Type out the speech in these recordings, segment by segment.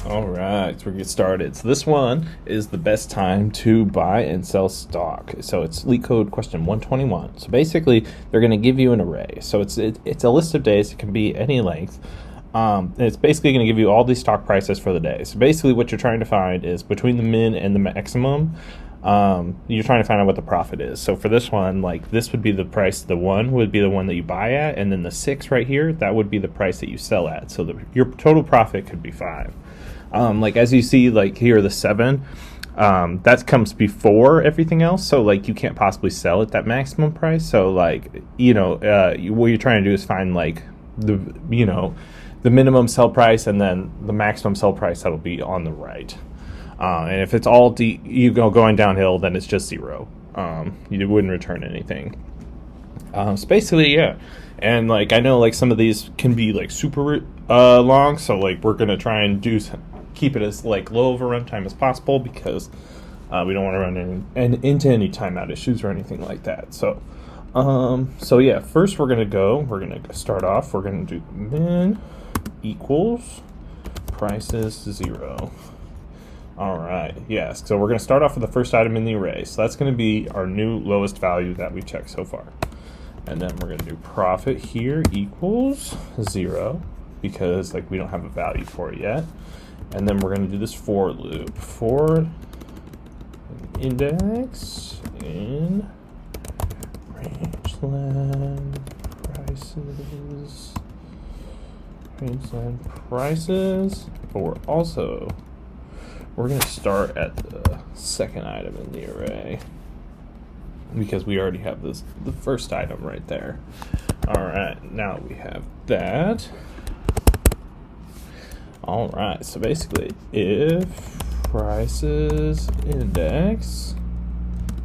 All right, so we're gonna get started. So this one is the best time to buy and sell stock. So it's LeetCode question 121. So basically, they're gonna give you an array. So it's a list of days. It can be any length. And it's basically going to give you all these stock prices for the day. So basically what you're trying to find is between the min and the maximum, you're trying to find out what the profit is. So for this one, like this would be the price, the 1 would be the one that you buy at, and then the 6 right here, that would be the price that you sell at. So your total profit could be 5. Like as you see, like here, the 7, that comes before everything else. So like you can't possibly sell at that maximum price. So like, what you're trying to do is find like the minimum sell price and then the maximum sell price that'll be on the right. And if it's all going downhill, then it's just 0. You wouldn't return anything. So basically, yeah. And like I know like some of these can be like super long, so like we're gonna try and keep it as like low of a runtime as possible because we don't want to run into any timeout issues or anything like that. So yeah, first we're gonna start off. We're gonna do min equals prices 0. All right, yes. So we're going to start off with the first item in the array. So that's going to be our new lowest value that we've checked so far. And then we're going to do profit here equals 0 because like we don't have a value for it yet. And then we're going to do this for loop for index in rangeland prices, but we're going to start at the second item in the array because we already have the first item right there. All right, now we have that. All right, so basically if prices index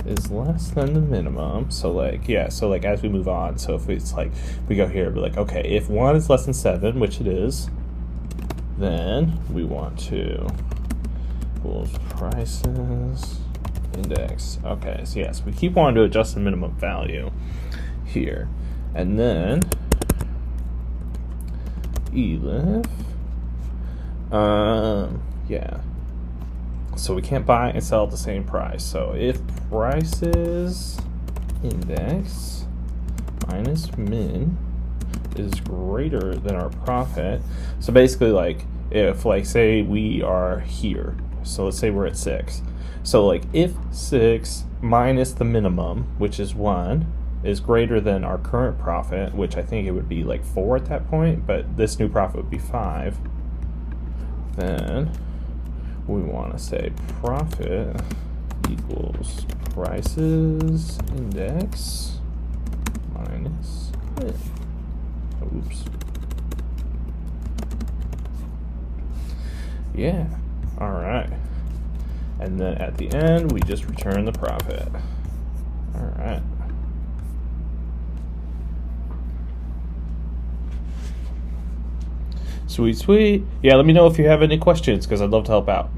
is less than the minimum, so like as we move on, so if it's like we go here, be like, okay, if 1 is less than 7, which it is, then we want to equals prices index. Okay, so yes, we keep wanting to adjust the minimum value here, and then elif yeah, so we can't buy and sell at the same price. So if prices index minus min is greater than our profit, so basically like if like say we are here, so let's say we're at 6, so like if 6 minus the minimum, which is 1, is greater than our current profit, which I think it would be like 4 at that point, but this new profit would be 5, then we want to say profit equals prices index minus min. Oops. Yeah. All right. And then at the end, we just return the profit. All right. Sweet, sweet. Yeah, let me know if you have any questions because I'd love to help out.